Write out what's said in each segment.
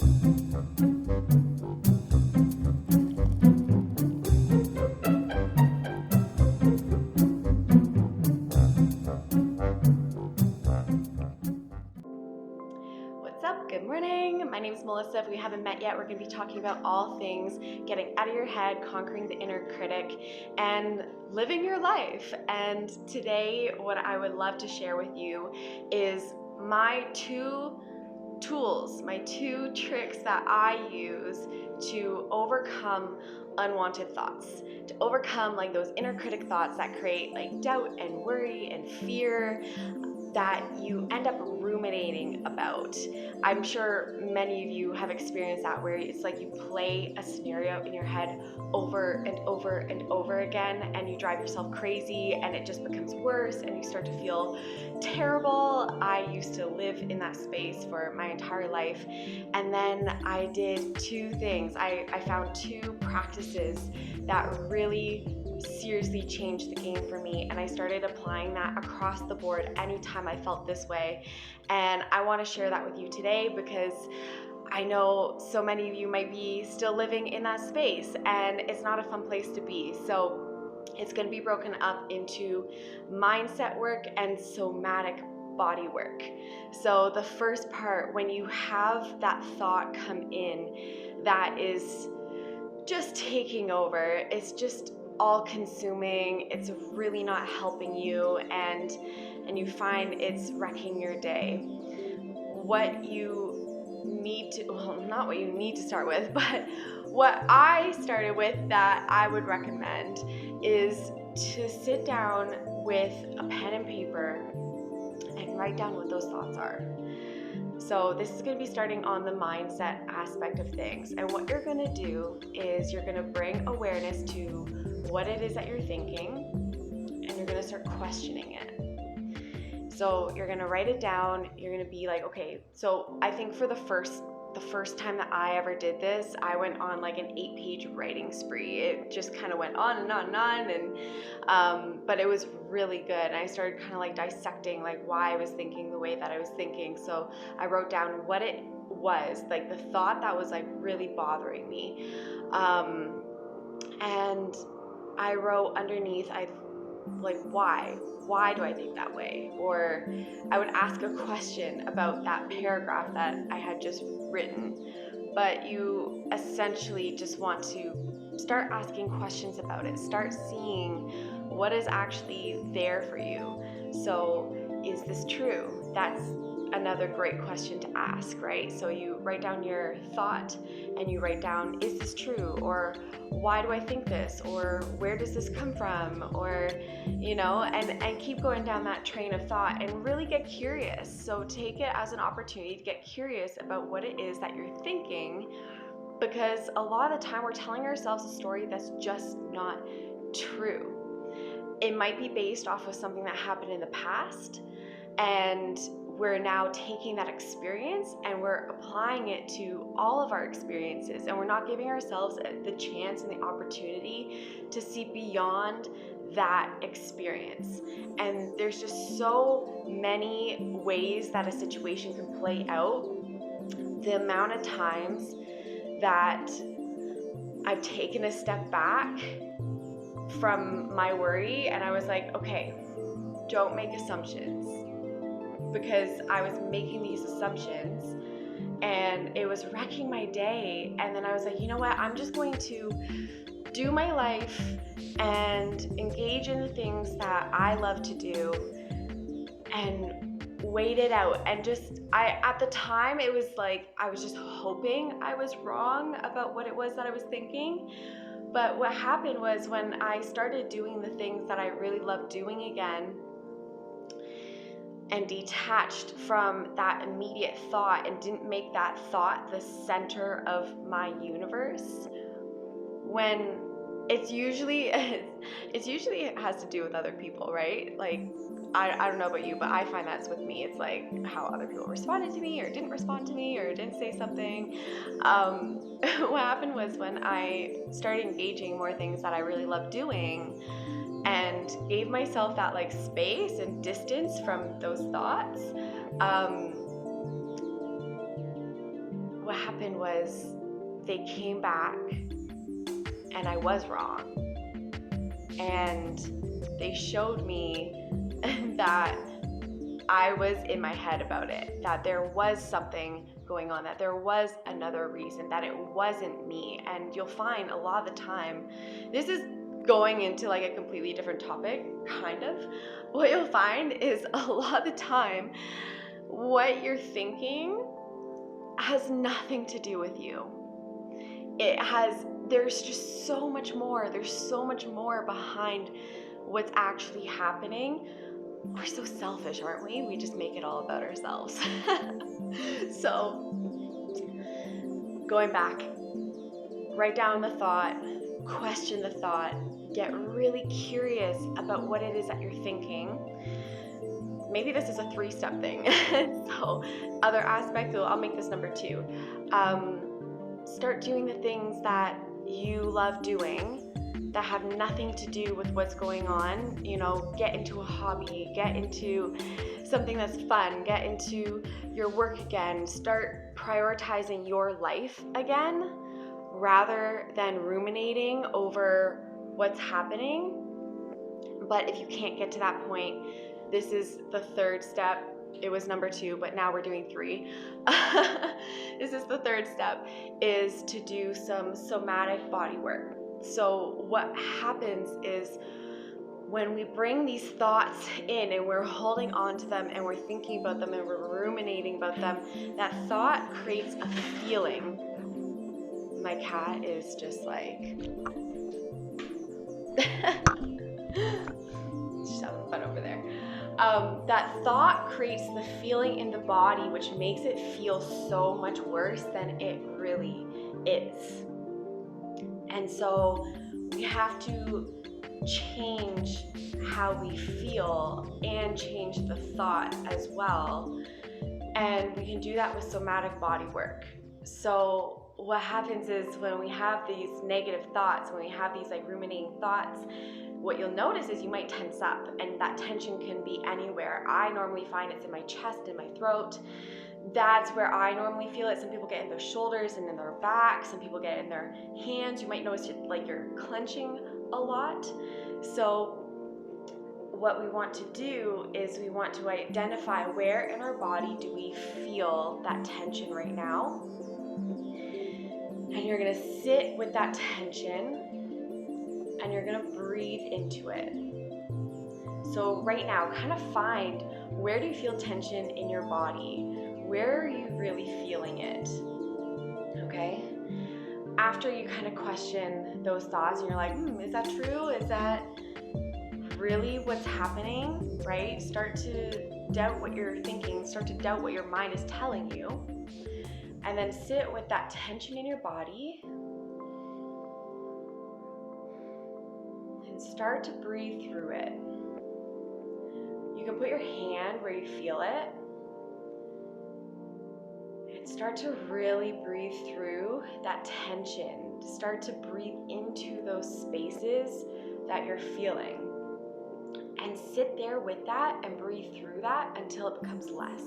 What's up? Good morning. My name is Melissa. If we haven't met yet, we're going to be talking about all things getting out of your head, conquering the inner critic, and living your life. And today, what I would love to share with you is my two tools, my two tricks that I use to overcome unwanted thoughts, to overcome like those inner critic thoughts that create like doubt and worry and fear that you end up ruminating about. I'm sure many of you have experienced that, where it's like you play a scenario in your head over and over and over again, and you drive yourself crazy, and it just becomes worse, and you start to feel terrible. I used to live in that space for my entire life, and then I did two things. I found two practices that really seriously changed the game for me, and I started applying that across the board anytime I felt this way. And I want to share that with you today because I know so many of you might be still living in that space, and it's not a fun place to be. So it's going to be broken up into mindset work and somatic body work. So the first part, when you have that thought come in that is just taking over, it's just all consuming, it's really not helping you, and you find it's wrecking your day. What you need to, well, not what you need to start with, but what I started with that I would recommend is to sit down with a pen and paper and write down what those thoughts are. So this is going to be starting on the mindset aspect of things. And what you're going to do is you're going to bring awareness to what it is that you're thinking, and you're going to start questioning it. So you're going to write it down. You're going to be like, okay, so I think for the first time that I ever did this, I went on like an 8-page writing spree. It just kind of went on and on and on, and but it was really good. And I started kind of like dissecting like why I was thinking the way that I was thinking. So I wrote down what it was, like the thought that was like really bothering me, and I wrote underneath, why do I think that way? Or I would ask a question about that paragraph that I had just written. But you essentially just want to start asking questions about it. Start seeing what is actually there for you. So, is this true? That's another great question to ask, right? So you write down your thought and you write down, is this true? Or why do I think this? Or where does this come from? Or, and keep going down that train of thought and really get curious. So take it as an opportunity to get curious about what it is that you're thinking, because a lot of the time we're telling ourselves a story that's just not true. It might be based off of something that happened in the past, and we're now taking that experience and we're applying it to all of our experiences, and we're not giving ourselves the chance and the opportunity to see beyond that experience. And there's just so many ways that a situation can play out. The amount of times that I've taken a step back from my worry and I was like, okay, don't make assumptions, because I was making these assumptions and it was wrecking my day. And then I was like, you know what, I'm just going to do my life and engage in the things that I love to do and wait it out. And at the time, it was like I was just hoping I was wrong about what it was that I was thinking. But what happened was, when I started doing the things that I really loved doing again, and detached from that immediate thought and didn't make that thought the center of my universe, when it usually has to do with other people, right? Like, I don't know about you, but I find that's with me. It's like how other people responded to me or didn't respond to me or didn't say something. What happened was, when I started engaging more things that I really loved doing and gave myself that like space and distance from those thoughts, what happened was they came back and I was wrong. And they showed me that I was in my head about it, that there was something going on, that there was another reason, that it wasn't me. And you'll find a lot of the time, this is going into like a completely different topic, kind of. What you'll find is a lot of the time, what you're thinking has nothing to do with you. There's just so much more. There's so much more behind what's actually happening. We're so selfish, aren't we? We just make it all about ourselves. So, going back, write down the thought, question the thought, get really curious about what it is that you're thinking. Maybe this is a 3-step thing. So, other aspects, I'll make this number 2. Start doing the things that you love doing that have nothing to do with what's going on. Get into a hobby, get into something that's fun, get into your work again, start prioritizing your life again rather than ruminating over what's happening. But if you can't get to that point, this is the 3rd step. It was number 2, but now we're doing 3. This is the 3rd step, is to do some somatic body work. So what happens is when we bring these thoughts in and we're holding on to them and we're thinking about them and we're ruminating about them, that thought creates a feeling. My cat is just like she's having fun over there. That thought creates the feeling in the body, which makes it feel so much worse than it really is. And so we have to change how we feel and change the thought as well. And we can do that with somatic body work. So what happens is when we have these negative thoughts, when we have these like ruminating thoughts, what you'll notice is you might tense up, and that tension can be anywhere. I normally find it's in my chest and my throat. That's where I normally feel it. Some people get in their shoulders and in their back. Some people get in their hands. You might notice you're clenching a lot. So what we want to do is we want to identify where in our body do we feel that tension right now. And you're going to sit with that tension and you're going to breathe into it. So right now, kind of find, where do you feel tension in your body? Where are you really feeling it? Okay? After you kind of question those thoughts and you're like, is that true? Is that really what's happening? Right? Start to doubt what you're thinking. Start to doubt what your mind is telling you. And then sit with that tension in your body. And start to breathe through it. You can put your hand where you feel it. And start to really breathe through that tension. Start to breathe into those spaces that you're feeling. And sit there with that and breathe through that until it becomes less.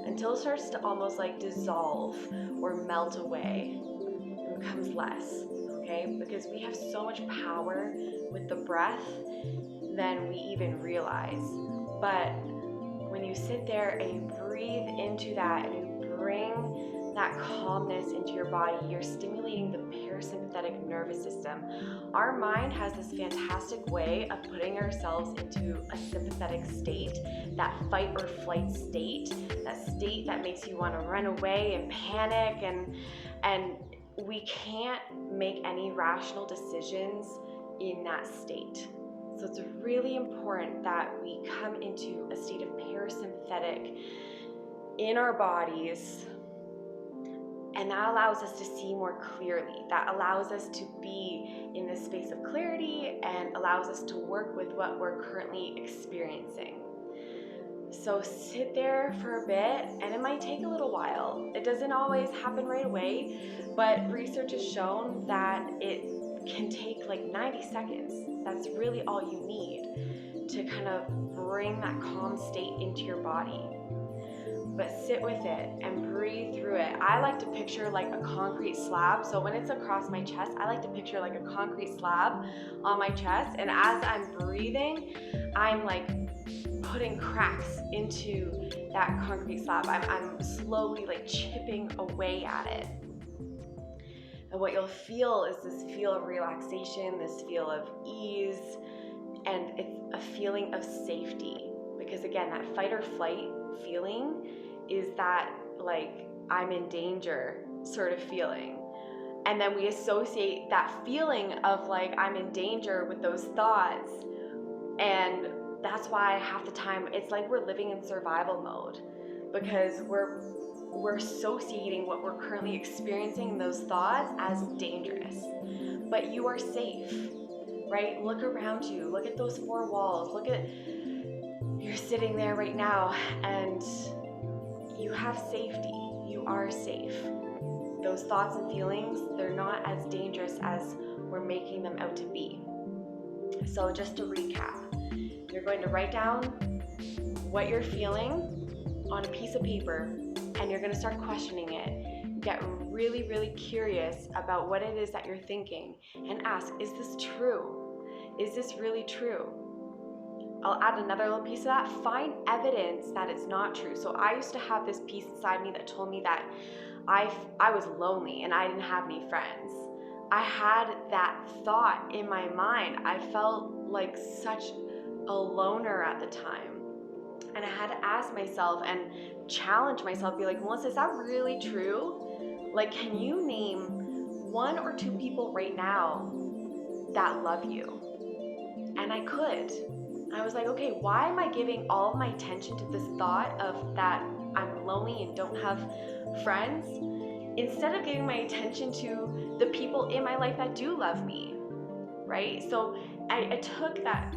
Until it starts to almost like dissolve or melt away and becomes less. Okay? Because we have so much power with the breath than we even realize. But when you sit there and you breathe into that and you bring that calmness into your body, you're stimulating the parasympathetic nervous system. Our mind has this fantastic way of putting ourselves into a sympathetic state, that fight or flight state, that state that makes you want to run away and panic, and we can't make any rational decisions in that state. So it's really important that we come into a state of parasympathetic in our bodies, and that allows us to see more clearly. That allows us to be in this space of clarity and allows us to work with what we're currently experiencing. So sit there for a bit, and it might take a little while. It doesn't always happen right away, but research has shown that it can take like 90 seconds. That's really all you need to kind of bring that calm state into your body. but sit with it and breathe through it. I like to picture like a concrete slab. So when it's across my chest, I like to picture like a concrete slab on my chest. And as I'm breathing, I'm like putting cracks into that concrete slab. I'm slowly like chipping away at it. And what you'll feel is this feel of relaxation, this feel of ease, and it's a feeling of safety. Because again, that fight or flight feeling is that like I'm in danger sort of feeling. And then we associate that feeling of like I'm in danger with those thoughts. And that's why half the time it's like we're living in survival mode, because we're associating what we're currently experiencing in those thoughts as dangerous. But you are safe, right? Look around you, look at those four walls, look at, you're sitting there right now and you have safety, you are safe. Those thoughts and feelings, they're not as dangerous as we're making them out to be. So just to recap, you're going to write down what you're feeling on a piece of paper, and you're going to start questioning it. Get really, really curious about what it is that you're thinking and ask, is this true? Is this really true? I'll add another little piece of that. Find evidence that it's not true. So I used to have this piece inside me that told me that I was lonely and I didn't have any friends. I had that thought in my mind. I felt like such a loner at the time. And I had to ask myself and challenge myself, be like, Melissa, is that really true? Like, can you name one or two people right now that love you? And I could. I was like, okay, why am I giving all of my attention to this thought of that I'm lonely and don't have friends, instead of giving my attention to the people in my life that do love me, right? So I took that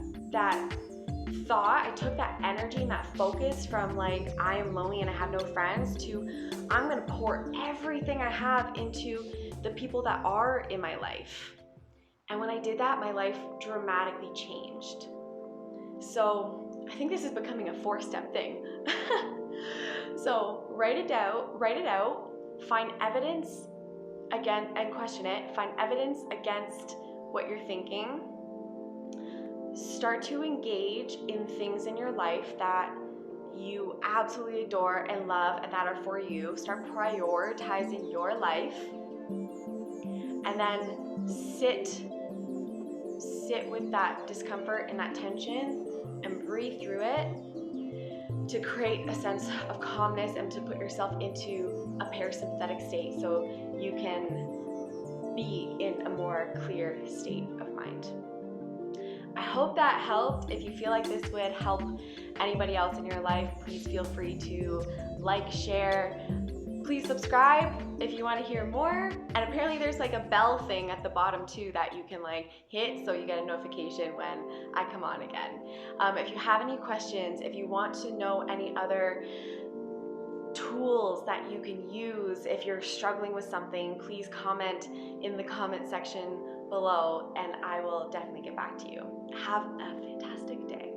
thought, I took that energy and that focus from like, I am lonely and I have no friends, to I'm gonna pour everything I have into the people that are in my life. And when I did that, my life dramatically changed. So I think this is becoming a 4-step thing. So write it out, find evidence again and question it, find evidence against what you're thinking. Start to engage in things in your life that you absolutely adore and love and that are for you. Start prioritizing your life. And then sit with that discomfort and that tension and breathe through it to create a sense of calmness and to put yourself into a parasympathetic state so you can be in a more clear state of mind. I hope that helped. If you feel like this would help anybody else in your life, please feel free to like, share. Please subscribe if you want to hear more. And apparently there's like a bell thing at the bottom too that you can like hit so you get a notification when I come on again. If you have any questions, if you want to know any other tools that you can use if you're struggling with something, please comment in the comment section below and I will definitely get back to you. Have a fantastic day.